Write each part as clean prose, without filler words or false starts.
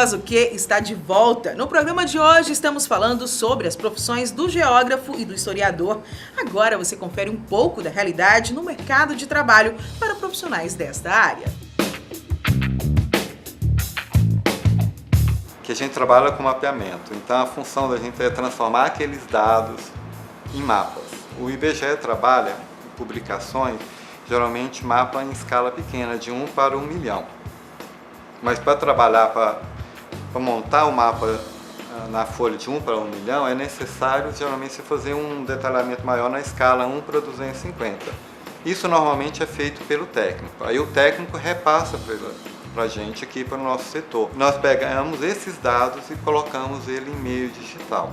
Faz o Quê está de volta. No programa de hoje estamos falando sobre as profissões do geógrafo e do historiador. Agora você confere um pouco da realidade no mercado de trabalho para profissionais desta área. Que a gente trabalha com mapeamento, então a função da gente é transformar aqueles dados em mapas. O IBGE trabalha em publicações, geralmente mapa em escala pequena, de 1 para 1 milhão. Mas para trabalhar, para montar o mapa na folha de 1 para 1 milhão, é necessário geralmente você fazer um detalhamento maior na escala 1 para 250. Isso normalmente é feito pelo técnico. Aí o técnico repassa para a gente aqui, para o nosso setor. Nós pegamos esses dados e colocamos ele em meio digital.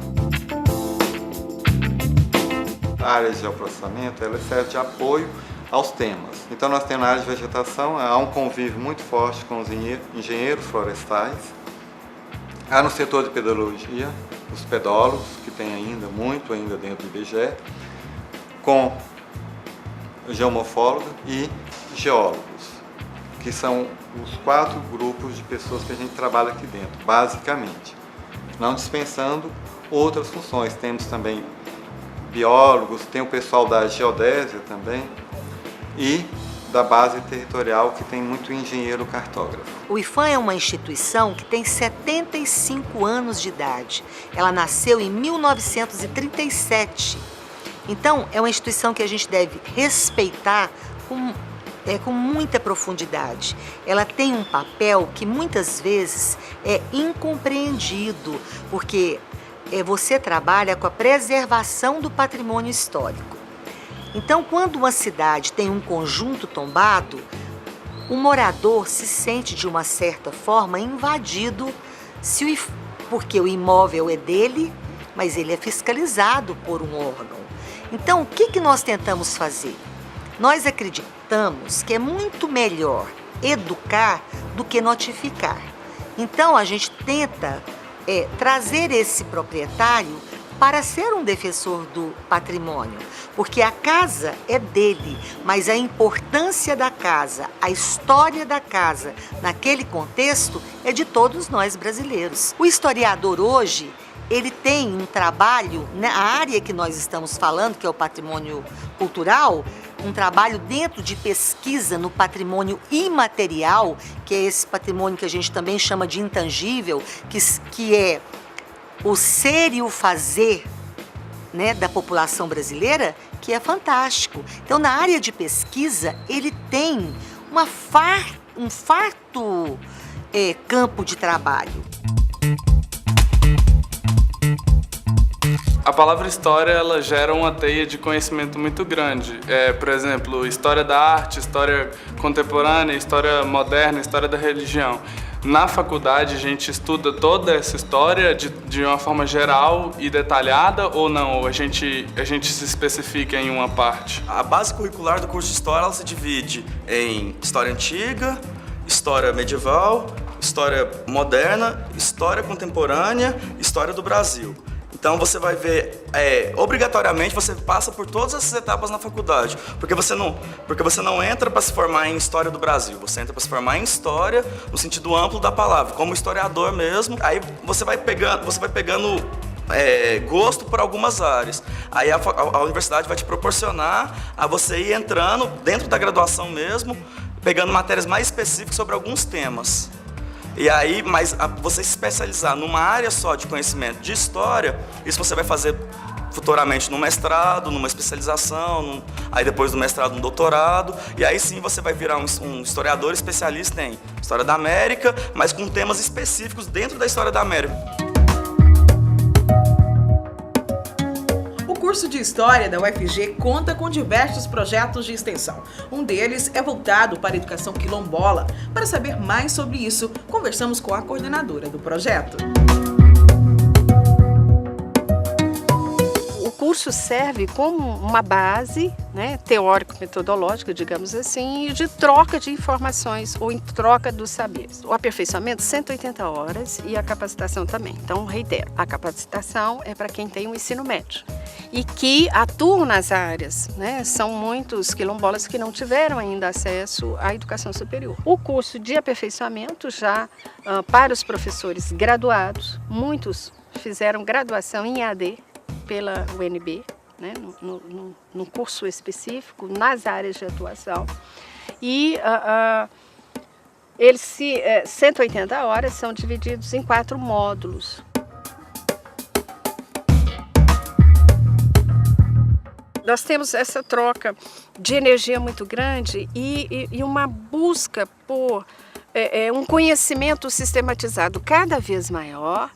A área de geoprocessamento ela serve de apoio aos temas. Então nós temos na área de vegetação, há um convívio muito forte com os engenheiros florestais. Há no setor de pedologia, os pedólogos, que tem muito dentro do IBGE, com geomorfólogos e geólogos, que são os 4 grupos de pessoas que a gente trabalha aqui dentro, basicamente. Não dispensando outras funções. Temos também biólogos, tem o pessoal da geodésia também, e da base territorial, que tem muito engenheiro cartógrafo. O IPHAN é uma instituição que tem 75 anos de idade. Ela nasceu em 1937. Então, é uma instituição que a gente deve respeitar com muita profundidade. Ela tem um papel que muitas vezes é incompreendido, porque você trabalha com a preservação do patrimônio histórico. Então, quando uma cidade tem um conjunto tombado, o morador se sente de uma certa forma invadido, porque o imóvel é dele, mas ele é fiscalizado por um órgão. Então, o que nós tentamos fazer? Nós acreditamos que é muito melhor educar do que notificar. Então, a gente tenta trazer esse proprietário para ser um defensor do patrimônio, porque a casa é dele, mas a importância da casa, a história da casa naquele contexto é de todos nós brasileiros. O historiador hoje, ele tem um trabalho, na área que nós estamos falando, que é o patrimônio cultural, um trabalho dentro de pesquisa no patrimônio imaterial, que é esse patrimônio que a gente também chama de intangível, que é o ser e o fazer, né, da população brasileira, que é fantástico. Então, na área de pesquisa, ele tem um farto campo de trabalho. A palavra história, ela gera uma teia de conhecimento muito grande. Por exemplo, história da arte, história contemporânea, história moderna, história da religião. Na faculdade, a gente estuda toda essa história de uma forma geral e detalhada ou não? Ou a gente se especifica em uma parte? A base curricular do curso de História ela se divide em História Antiga, História Medieval, História Moderna, História Contemporânea, História do Brasil. Então você vai ver, obrigatoriamente você passa por todas essas etapas na faculdade, porque você não entra para se formar em História do Brasil, você entra para se formar em História no sentido amplo da palavra, como historiador mesmo. Aí você vai pegando gosto por algumas áreas. Aí a universidade vai te proporcionar a você ir entrando dentro da graduação mesmo, pegando matérias mais específicas sobre alguns temas. E aí, você se especializar numa área só de conhecimento de história, isso você vai fazer futuramente no mestrado, numa especialização, aí depois do mestrado, um doutorado, e aí sim você vai virar um historiador especialista em História da América, mas com temas específicos dentro da História da América. O curso de História da UFG conta com diversos projetos de extensão. Um deles é voltado para a educação quilombola. Para saber mais sobre isso, conversamos com a coordenadora do projeto. O curso serve como uma base, né, teórico-metodológica, digamos assim, de troca de informações ou em troca dos saberes. O aperfeiçoamento, 180 horas, e a capacitação também. Então, reitero, a capacitação é para quem tem o ensino médio. e que atuam nas áreas, né? São muitos quilombolas que não tiveram ainda acesso à educação superior. O curso de aperfeiçoamento já para os professores graduados, fizeram graduação em EAD pela UNB, né, num curso específico, nas áreas de atuação. E eles 180 horas são divididos em 4 módulos. Nós temos essa troca de energia muito grande e uma busca por um conhecimento sistematizado cada vez maior.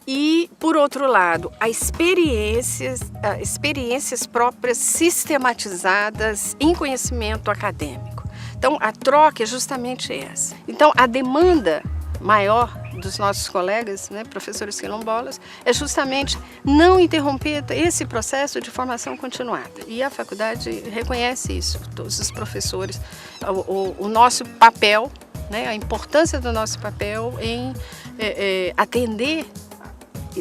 E, por outro lado, experiências próprias sistematizadas em conhecimento acadêmico. Então, a troca é justamente essa. Então, a demanda maior dos nossos colegas, né, professores quilombolas, é justamente não interromper esse processo de formação continuada. E a faculdade reconhece isso, todos os professores, o nosso papel, né, a importância do nosso papel em atender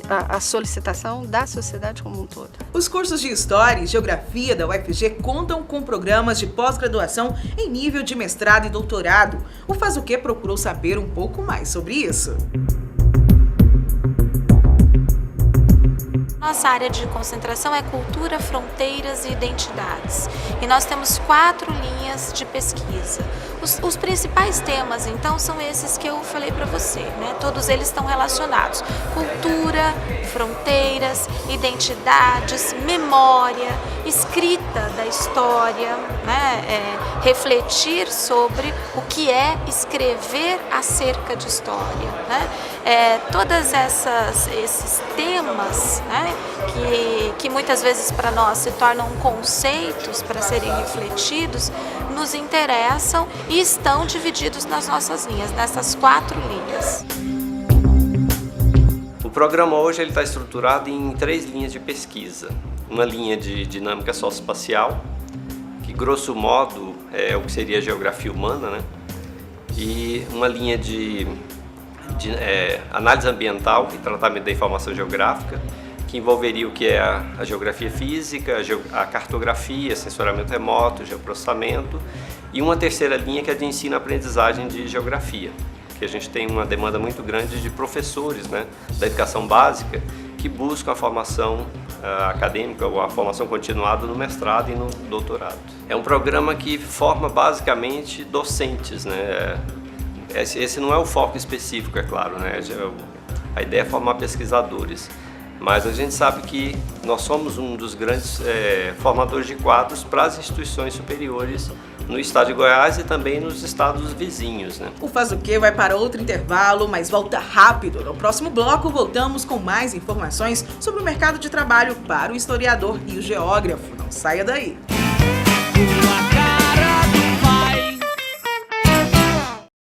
a solicitação da sociedade como um todo. Os cursos de História e Geografia da UFG contam com programas de pós-graduação em nível de mestrado e doutorado. O Faz o Quê procurou saber um pouco mais sobre isso. Nossa área de concentração é cultura, fronteiras e identidades. E nós temos 4 linhas de pesquisa. Os principais temas, então, são esses que eu falei para você, né? Todos eles estão relacionados. Cultura, fronteiras, identidades, memória, escrita da história, né? Refletir sobre o que é escrever acerca de história, né? Todos esses temas, né? Que muitas vezes para nós se tornam conceitos para serem refletidos, nos interessam e estão divididos nas nossas linhas, nessas 4 linhas. O programa hoje está estruturado em 3 linhas de pesquisa. Uma linha de dinâmica socioespacial, que grosso modo é o que seria a geografia humana, né? E uma linha de análise ambiental e tratamento da informação geográfica, que envolveria o que é a geografia física, a cartografia, sensoramento remoto, geoprocessamento, e uma terceira linha que é de ensino-aprendizagem de geografia, que a gente tem uma demanda muito grande de professores, né, da educação básica que buscam a formação acadêmica ou a formação continuada no mestrado e no doutorado. É um programa que forma basicamente docentes, né? Esse não é o foco específico, é claro, né? A ideia é formar pesquisadores. Mas a gente sabe que nós somos um dos grandes formadores de quadros para as instituições superiores no estado de Goiás e também nos estados vizinhos, né? O Faz o Quê vai para outro intervalo, mas volta rápido. No próximo bloco, voltamos com mais informações sobre o mercado de trabalho para o historiador e o geógrafo. Não saia daí!